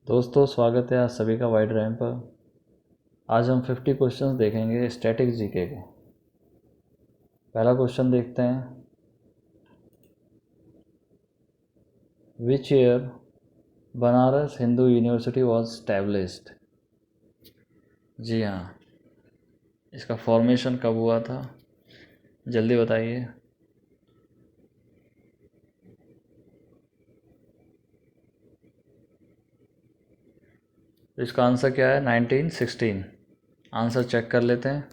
दोस्तों स्वागत है आप सभी का वाइड रैम पर। आज हम 50 क्वेश्चंस देखेंगे स्टैटिक जीके के। पहला क्वेश्चन देखते हैं। Which year Banaras Hindu university was established. जी हाँ, इसका फॉर्मेशन कब हुआ था, जल्दी बताइए। इसका आंसर क्या है? 1916। आंसर चेक कर लेते हैं।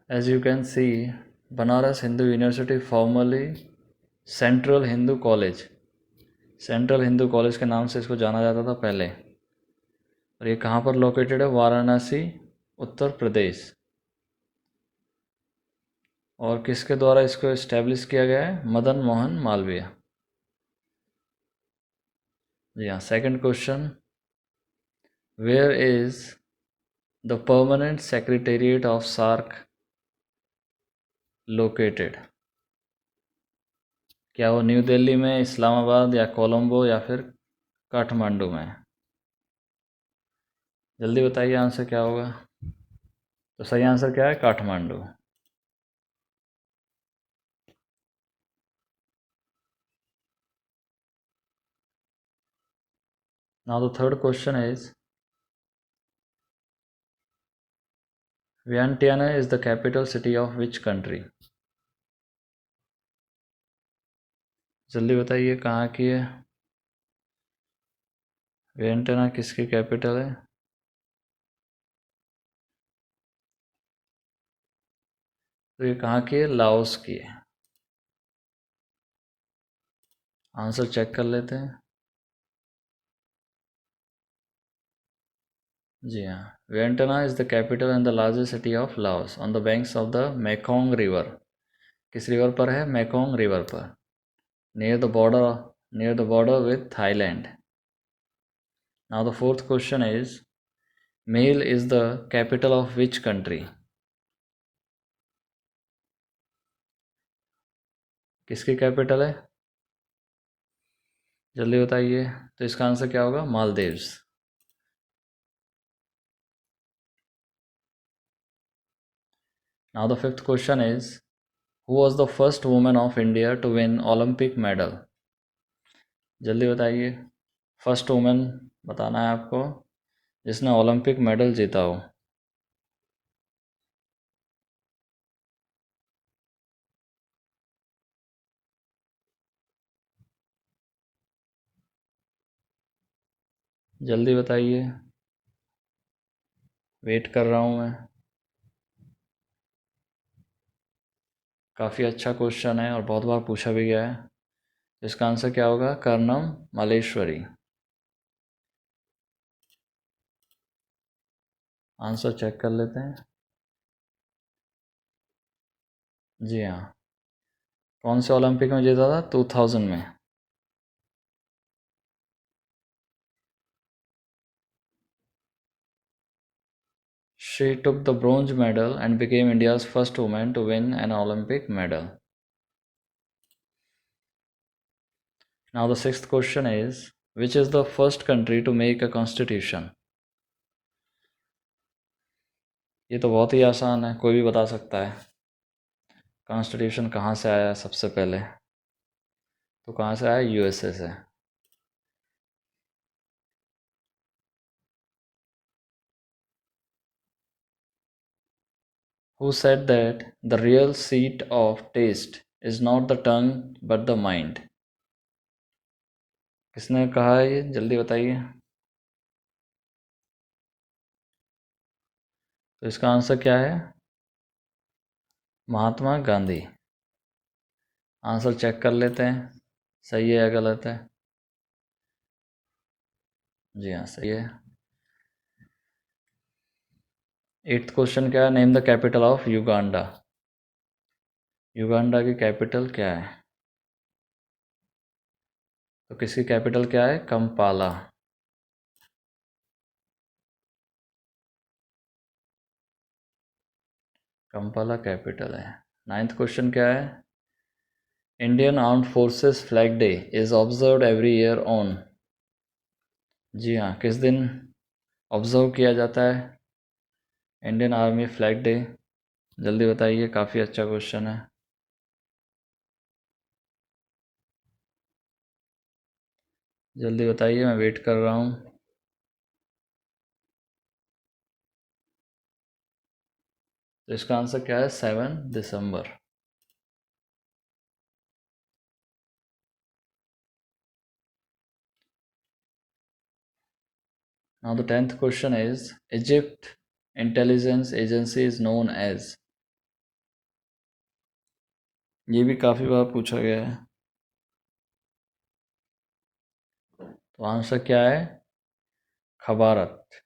As you can see, Banaras Hindu university formerly central Hindu college, central Hindu college के नाम से इसको जाना जाता था पहले। और ये कहाँ पर लोकेटेड है? वाराणसी, उत्तर प्रदेश। और किसके द्वारा इसको इस्टेब्लिश किया गया है? मदन मोहन मालवीय। जी हाँ। Second question, where is the permanent secretariat of SAARC located. क्या वो न्यू दिल्ली में, इस्लामाबाद या कोलंबो या फिर काठमांडू में? जल्दी बताइए आंसर क्या होगा। तो सही आंसर क्या है? Kathmandu. Now the third question is, Vientiane is the capital city of which country. जल्दी बताइए कहाँ की है? वियंटियाना किसकी कैपिटल है? तो ये कहाँ की है? लाओस की है। आंसर चेक कर लेते हैं। जी हाँ, Vientiane is the capital and the largest city of Laos on the banks of the Mekong river. किस रिवर पर है? मेकोंग रिवर पर, near the border with Thailand. Now the fourth question is, Male is the capital of which country. किसकी capital है? जल्दी बताइए। तो इसका आंसर क्या होगा? Maldives. Now the fifth question is, who was the first women of India to win Olympic medal. जल्दी बताइए। फर्स्ट वुमेन बताना है आपको जिसने ओलंपिक मेडल जीता हो। जल्दी बताइए, वेट कर रहा हूँ मैं। काफ़ी अच्छा क्वेश्चन है और बहुत बार पूछा भी गया है। तो इसका आंसर क्या होगा? कर्णम मालेश्वरी। आंसर चेक कर लेते हैं। जी हाँ। कौन से ओलंपिक में जीता था? 2000 में। She took the bronze medal and became India's first women to win an Olympic medal. Now the sixth question is, which is the first country to make a constitution. ये तो बहुत ही आसान है, कोई भी बता सकता है। कॉन्स्टिट्यूशन कहाँ से आया सबसे पहले? तो कहाँ से आया? यूएसए से। Who said that the real seat of taste is not the tongue but the mind? किसने कहा है ये? जल्दी बताइए। तो इसका आंसर क्या है? महात्मा गांधी। आंसर चेक कर लेते हैं, सही है या गलत है। जी हाँ, सही है। एट्थ क्वेश्चन क्या है? Name the capital of Uganda. Uganda की कैपिटल क्या है? तो किसकी कैपिटल क्या है? कंपाला। कंपाला कैपिटल है। नाइन्थ क्वेश्चन क्या है? Indian armed forces flag day is observed every year on. जी हाँ, किस दिन ऑब्जर्व किया जाता है इंडियन आर्मी फ्लैग डे? जल्दी बताइए, काफ़ी अच्छा क्वेश्चन है। जल्दी बताइए, मैं वेट कर रहा हूँ। तो इसका आंसर क्या है? 7 दिसंबर। Now the 10th question is Egypt intelligence agency is known as। ये भी काफ़ी बार पूछा गया है। तो आंसर क्या है? खबारत।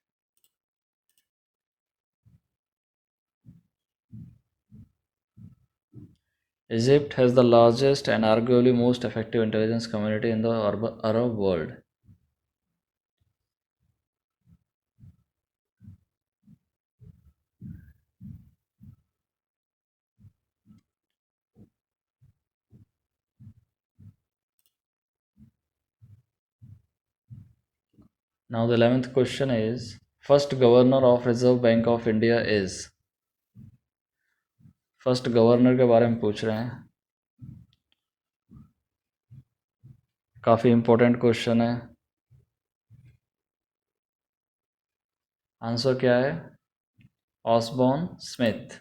Egypt has the largest and arguably most effective intelligence community in the Arab world। Now the 11th question is first governor of Reserve Bank of India is। First governor के बारे में पूछ रहे हैं। काफ़ी इम्पोर्टेंट क्वेश्चन है। Answer क्या है? Osborne Smith.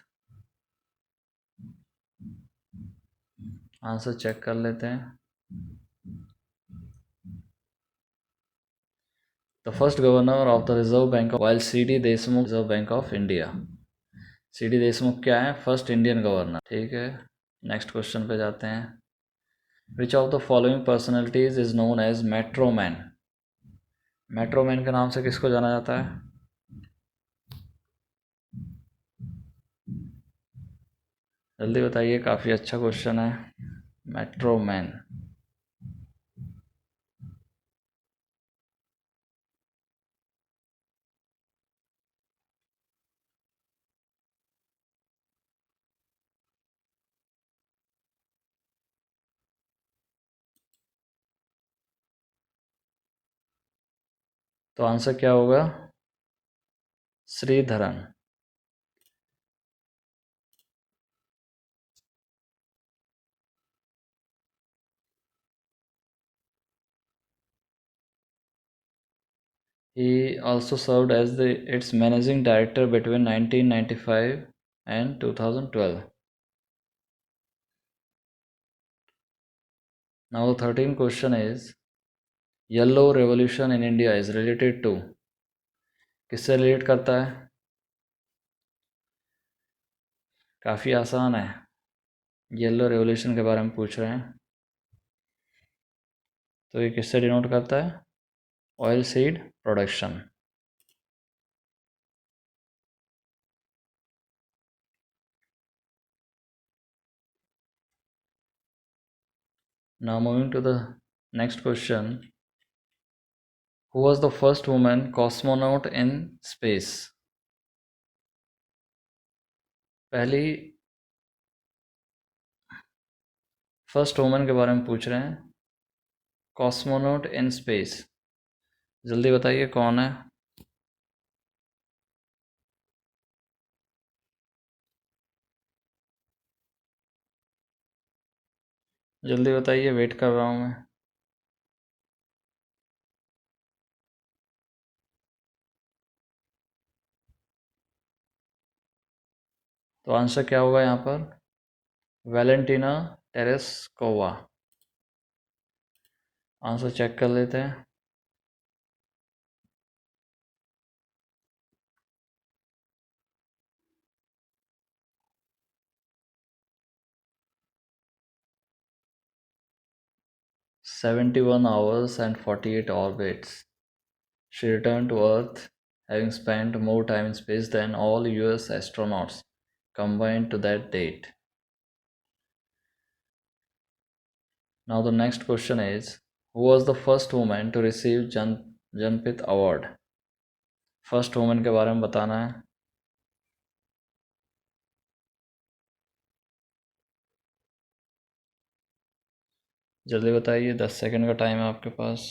आंसर चेक कर लेते हैं। The first governor of the reserve bank while C D. Deshmukh reserve bank of India. C D. Deshmukh क्या है? First Indian governor. ठीक है, नेक्स्ट क्वेश्चन पे जाते हैं। Which of the following personalities is known as metro man. Metro man के नाम से किसको जाना जाता है? जल्दी बताइए, काफ़ी अच्छा क्वेश्चन है। Metro man. तो आंसर क्या होगा? Sreedharan. He also served as its managing director between 1995 and 2012. Now the 13th question is Yellow Revolution in India is related to। किससे रिलेट करता है? काफ़ी आसान है। येलो रेवोल्यूशन के बारे में पूछ रहे हैं। तो ये किससे डिनोट करता है? Oil seed production. Now moving to the next question, who was the first woman cosmonaut in space? पहली फर्स्ट वुमन के बारे में पूछ रहे हैं, कॉस्मोनॉट इन स्पेस। जल्दी बताइए कौन है? जल्दी बताइए, वेट कर रहा हूँ मैं। तो आंसर क्या होगा यहाँ पर? Valentina Tereshkova. आंसर चेक कर लेते हैं। "71 hours and 48 orbits. She returned to Earth, having spent more time in space than all US astronauts combined to that date." Now the next question is, who was the first woman to receive Janpith Award? First woman के बारे में बताना है। जल्दी बताइए, 10 second का time है आपके पास।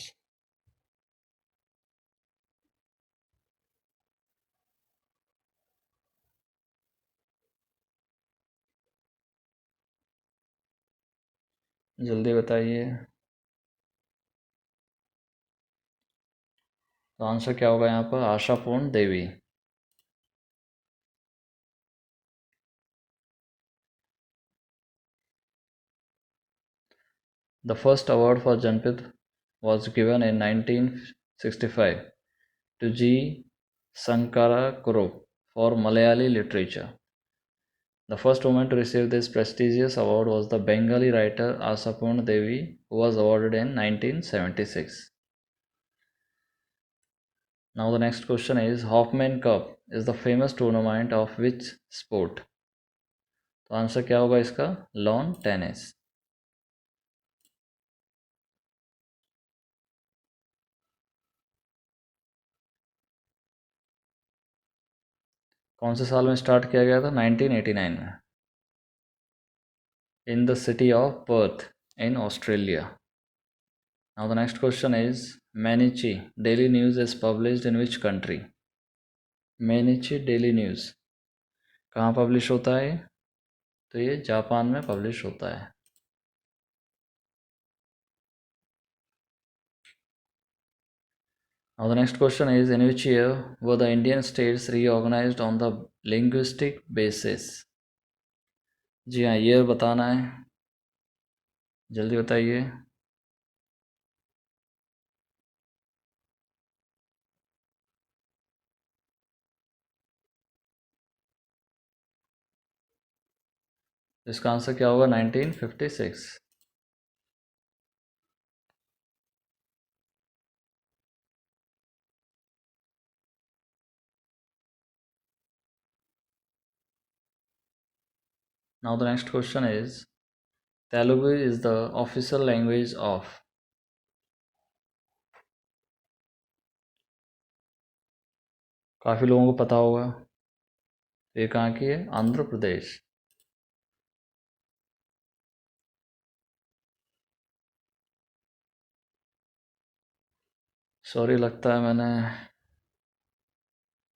जल्दी बताइए। तो आंसर क्या होगा यहाँ पर? आशा पूर्ण देवी। The first award for Janpith was given in 1965 to G. Sankara Kurup for Malayali literature. The first woman to receive this prestigious award was the Bengali writer Asapurna Devi, who was awarded in 1976. Now the next question is, Hoffman Cup is the famous tournament of which sport? तो answer क्या होगा इसका? Lawn tennis. कौन से साल में start किया गया था? 1989 में, in the city of Perth in Australia. Now the next question is, Mainichi Daily News is published in which country? Mainichi Daily News कहाँ पब्लिश होता है? तो ये जापान में पब्लिश होता है। Now the next question is, in which year were the Indian states reorganized on the linguistic basis? जी हाँ, year बताना है, जल्दी बताइए। इसका आंसर क्या होगा? 1956। Now the next question is, Telugu is the official language of? काफ़ी लोगों को पता होगा। ये कहाँ की है? आंध्र प्रदेश। सॉरी, लगता है मैंने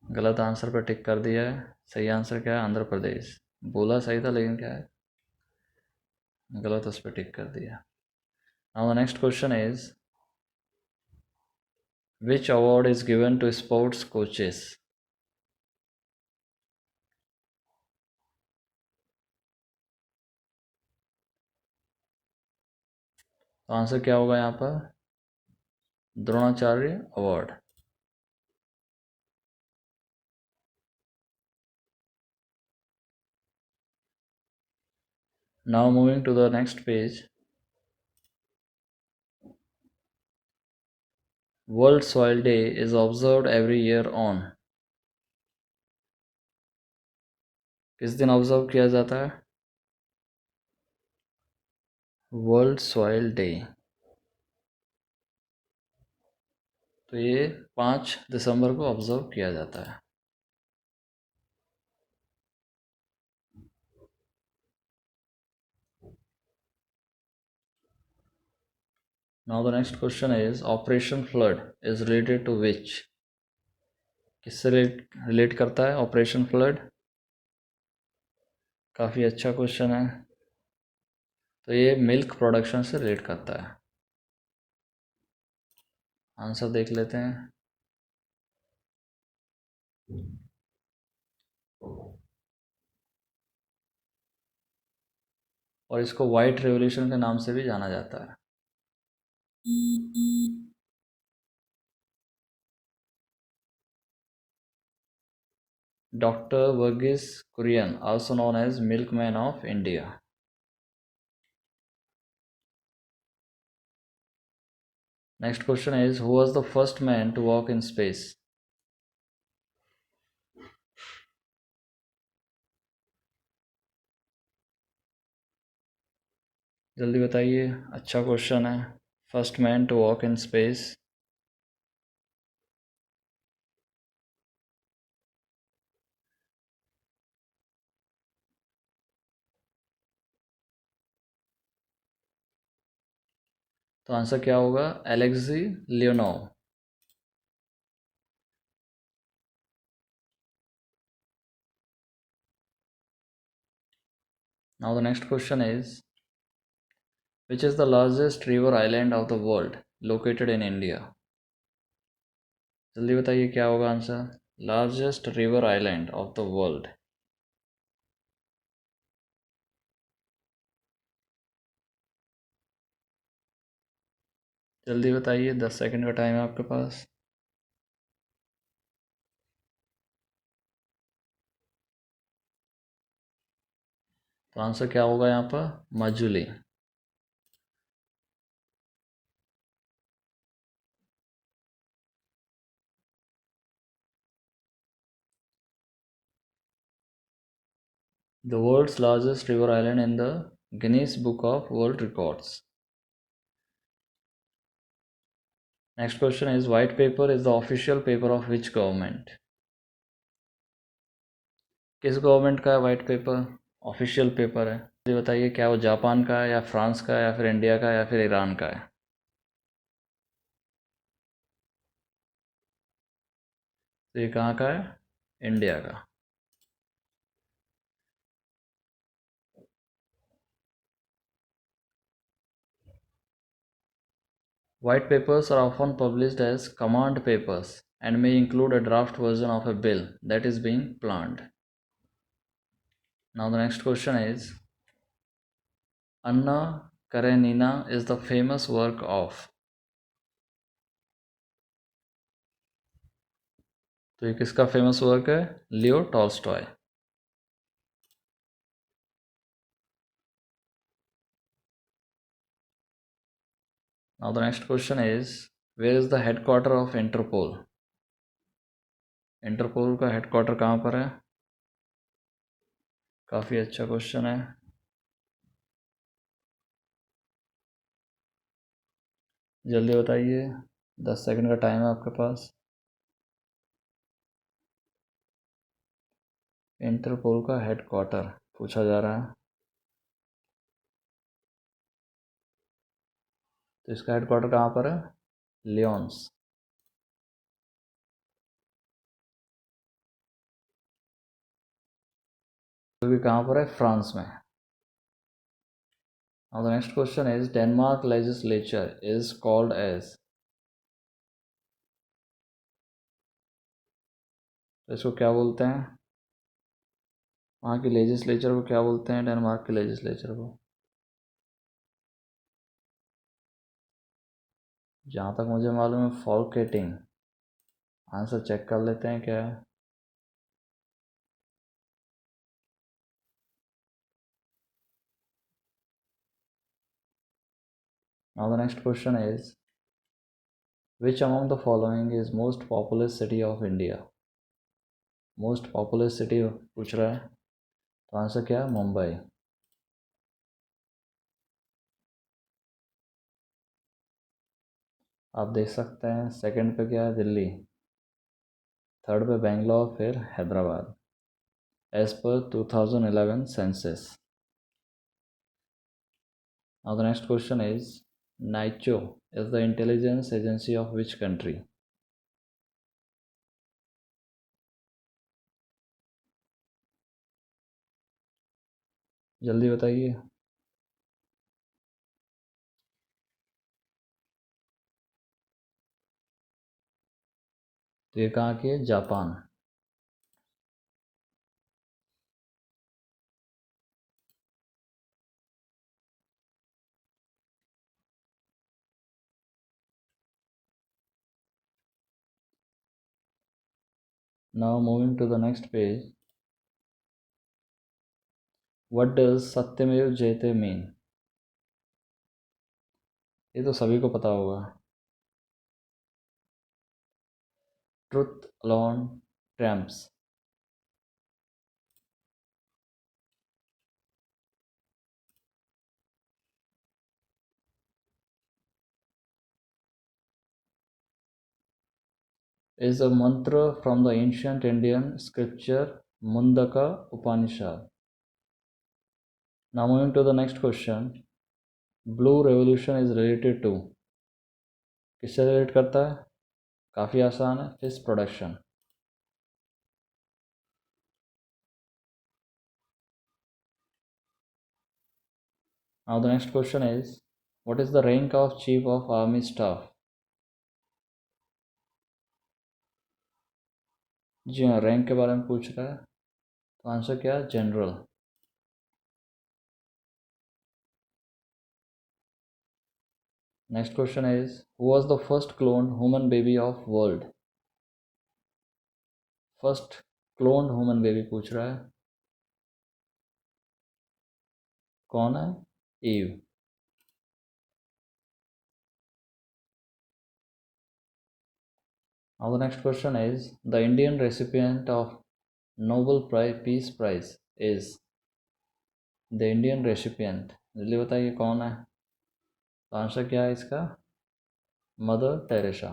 गलत आंसर पर टिक कर दिया है। सही आंसर क्या है? आंध्र प्रदेश। बोला सही था, लेकिन क्या है, गलत उस पर टिक कर दिया। Now the next question is, which award is given to sports coaches? तो आंसर क्या होगा यहाँ पर? Dronacharya award. Now moving to the next page, world soil day is observed every year on? किस दिन ऑब्जर्व किया जाता है वर्ल्ड सॉइल डे? तो ये 5 दिसंबर को ऑब्जर्व किया जाता है। Now the next question is, Operation Flood is related to which? किससे रिलेट करता है ऑपरेशन फ्लड? काफ़ी अच्छा क्वेश्चन है। तो ये मिल्क प्रोडक्शन से रिलेट करता है। आंसर देख लेते हैं। और इसको वाइट रेवोल्यूशन के नाम से भी जाना जाता है। Doctor Varghese Kurien, also known as milkman of India. Next question is, who was the first man to walk in space? जल्दी बताइए, अच्छा क्वेश्चन है। First man to walk in space. तो आंसर क्या होगा? Alexei Leonov. Now the next question is which is the largest river island of the world located in India? जल्दी बताइए क्या होगा answer? Largest river island of the world. जल्दी बताइए, 10 second का टाइम है आपके पास। तो आंसर क्या होगा यहाँ पर? Majuli. The world's largest river island in the Guinness Book of World Records. Next question is white paper is the official paper of which government? किस गवर्नमेंट का है व्हाइट पेपर? ऑफिशियल पेपर है। ये बताइए क्या वो जापान का है या फ्रांस का है या फिर इंडिया का है या फिर ईरान का है? तो ये कहाँ का है? इंडिया का। White papers are often published as command papers and may include a draft version of a bill that is being planned. Now the next question is Anna Karenina is the famous work of. तो ये किसका famous work है? Leo Tolstoy. Now the next question is where is the headquarter of Interpol? Interpol का headquarter कहाँ पर है? काफ़ी अच्छा क्वेश्चन है। जल्दी बताइए, 10 सेकंड का टाइम है आपके पास। इंटरपोल का हेडक्वार्टर पूछा जा रहा है, तो इसका हेडक्वार्टर कहाँ पर है? लियोन्स। तो भी कहाँ पर है? फ्रांस में। Now the next question is Denmark legislature is called as. तो इसको क्या बोलते हैं? वहाँ की लेजिस्लेचर को क्या बोलते हैं? डेनमार्क के लेजिस्लेचर को। जहाँ तक मुझे मालूम है फॉल्केटिंग। आंसर चेक कर लेते हैं क्या है। Now the next question is which among the following is most populous city of India? Most populous city पूछ रहा है, तो आंसर क्या है? मुंबई। आप देख सकते हैं सेकंड पे क्या है? दिल्ली। थर्ड पे बेंगलोर, फिर Hyderabad as per 2011 census. Now the next question is NICHO is the intelligence agency of which country? जल्दी बताइए। तो ये कहाँ की है? Japan. Now moving to the next page. What does सत्यमेव जयते mean? ये तो सभी को पता होगा। Truth alone triumphs. Is a mantra from the ancient Indian scripture Mundaka Upanishad. Now moving to the next question. Blue revolution is related to, किससे relate करता है? काफ़ी आसान है, fish production. Now the next question is what is the rank of chief of army staff? जी हाँ, rank के बारे में पूछ रहा है, तो आंसर क्या है? General. Next question is who was the first cloned human baby of world? First cloned human baby पूछ रहा है, कौन है? Eve. Now the next question is the Indian recipient of Nobel prize peace prize is, the Indian recipient, जल्दी बताइए कौन है? तो आंसर क्या है इसका? Mother Teresa.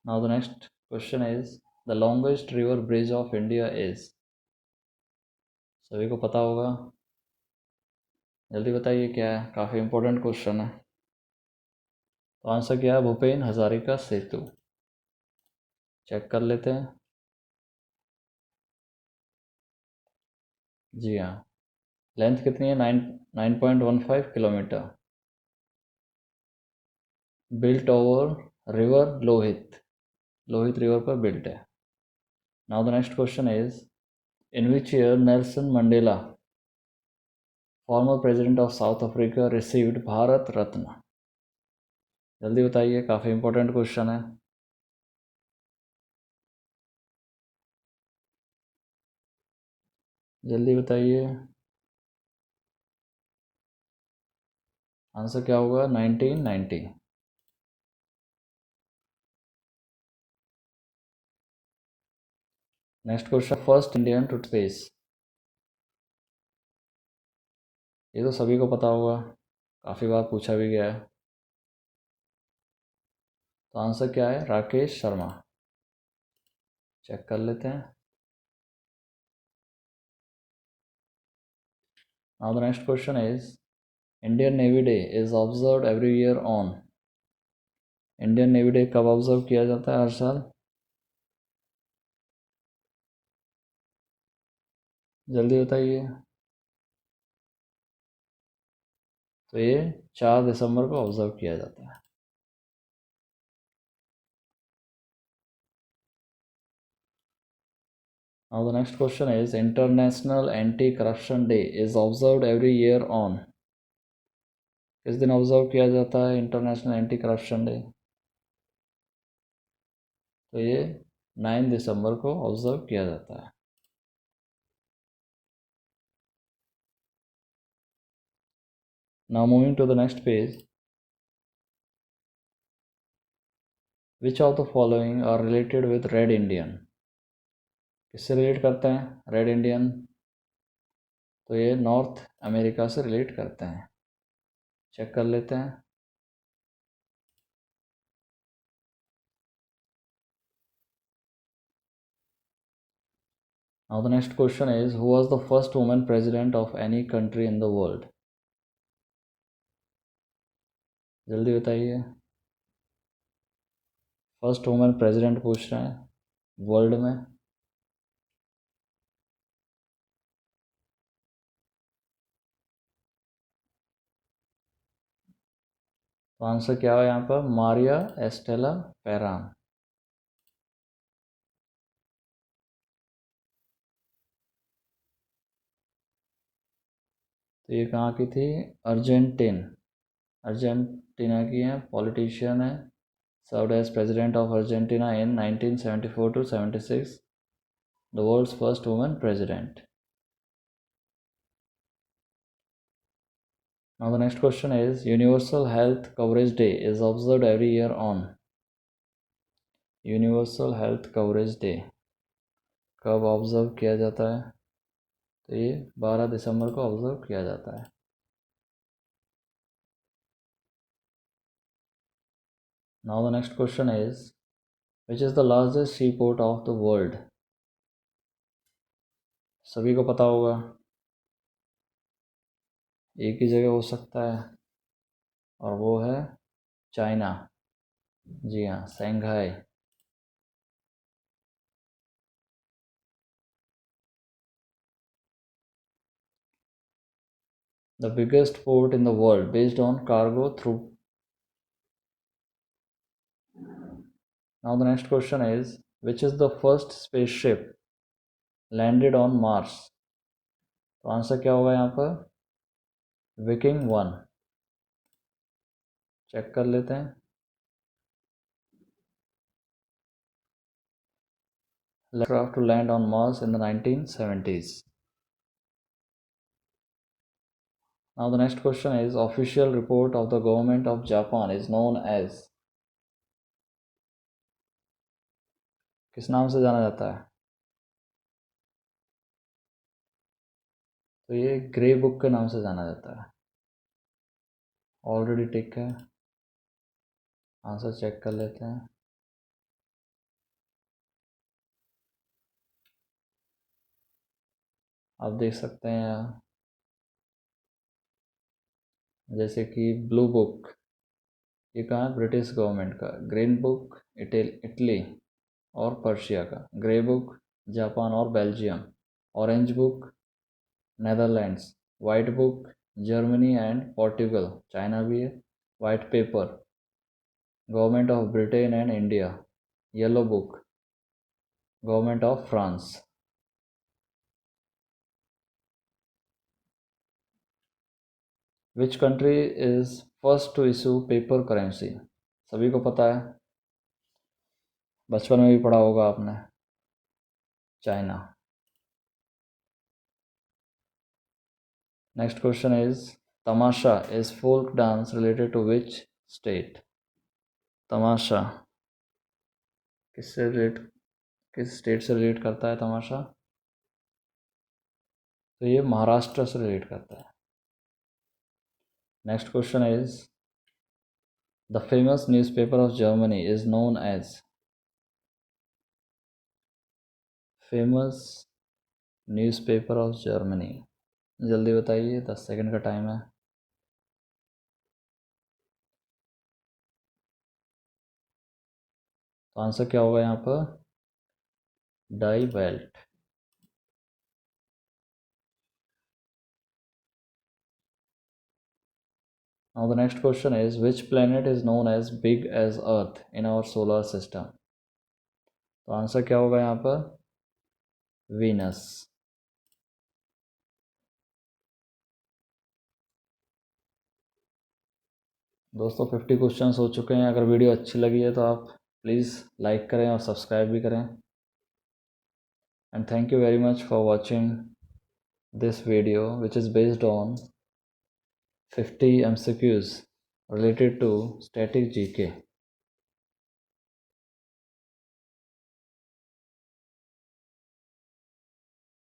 Now the next question is the longest river bridge of India is, सभी को पता होगा, जल्दी बताइए क्या है, काफ़ी इंपॉर्टेंट क्वेश्चन है। तो आंसर क्या है? भूपेन हजारिका सेतु। चेक कर लेते हैं। जी हाँ, लेंथ कितनी है? 9.15 kilometre. Built over river Lohit, Lohit river पर बिल्ट है। Now the next question is in which year Nelson Mandela, former president of South Africa, received Bharat Ratna? जल्दी बताइए, काफ़ी इंपॉर्टेंट क्वेश्चन है। जल्दी बताइए, आंसर क्या होगा? 1990। Next question first Indian to space, ये तो सभी को पता होगा, काफ़ी बार पूछा भी गया है। तो आंसर क्या है? राकेश शर्मा। चेक कर लेते हैं। Now the next question is Indian navy day is observe every year on, Indian navy day कब ऑब्जर्व किया जाता है हर साल? जल्दी बताइए। तो ये 4 दिसंबर को ऑब्जर्व किया जाता है। Now the next question is international anti corruption day is observe every year on, किस दिन ऑब्जर्व किया जाता है इंटरनेशनल एंटी करप्शन डे? तो ये 9 दिसंबर को ऑब्जर्व किया जाता है। Now moving to the next page, which of the following are related with red Indian, किससे रिलेट करते हैं रेड इंडियन? तो ये नॉर्थ अमेरिका से रिलेट करते हैं। चेक कर लेते हैं। Now the next question is who was the first women president of any country in the world? जल्दी बताइए, फर्स्ट वुमेन प्रेसिडेंट पूछ रहे हैं वर्ल्ड में। तो आंसर क्या है यहाँ पर? Maria Estela Peron. तो ये कहाँ की थी? अर्जेंटीन, अर्जेंटीना की है, पॉलिटिशियन है, served as president of Argentina in 1974 to 76, the world's first women president. Now the next question is Universal Health Coverage Day is observed every year on, universal health coverage day कब observe किया जाता है? तो ये 12 दिसंबर को observe किया जाता है। Now the next question is which is the largest C port of the world? सभी को पता होगा, एक ही जगह हो सकता है और वो है चाइना। जी हाँ, Shanghai. The biggest port in the world based on cargo through. Now the next question is, which is the first spaceship landed on Mars? तो आंसर क्या होगा यहाँ पर? Viking 1। चेक कर लेते हैं। Aircraft to land on Mars in the 1970s. Now the next question is, official report of the government of Japan is known as. किस नाम से जाना जाता है? तो ये ग्रे बुक के नाम से जाना जाता है। ऑलरेडी टिक है। आंसर चेक कर लेते हैं। आप देख सकते हैं यहाँ, जैसे कि ब्लू बुक, ये कहाँ है? ब्रिटिश गवर्नमेंट का। ग्रीन बुक इटली और पर्शिया का। ग्रे बुक जापान और Belgium. Orange book Netherlands. White book Germany and Portugal, China भी है। White paper government of Britain and India. Yellow book government of France. Which country is first to issue paper currency? सभी को पता है, बचपन में भी पढ़ा होगा आपने। China. Next question is, Tamasha is folk dance related to which state? Tamasha किससे रिलेट किस स्टेट से रिलेट करता है तमाशा? तो ये महाराष्ट्र से रिलेट करता है। Next question is, the famous newspaper of Germany is known as. Famous newspaper of Germany, जल्दी बताइए, 10 सेकंड का टाइम है। तो आंसर क्या होगा यहाँ पर? Die Welt. Now the next question is, which planet is known as big as Earth in our solar system? तो आंसर क्या होगा यहाँ पर? वीनस। दोस्तों 50 क्वेश्चंस हो चुके हैं। अगर वीडियो अच्छी लगी है तो आप प्लीज़ लाइक करें और सब्सक्राइब भी करें। And thank you very much for watching this video which is based on 50 MCQs related to static GK.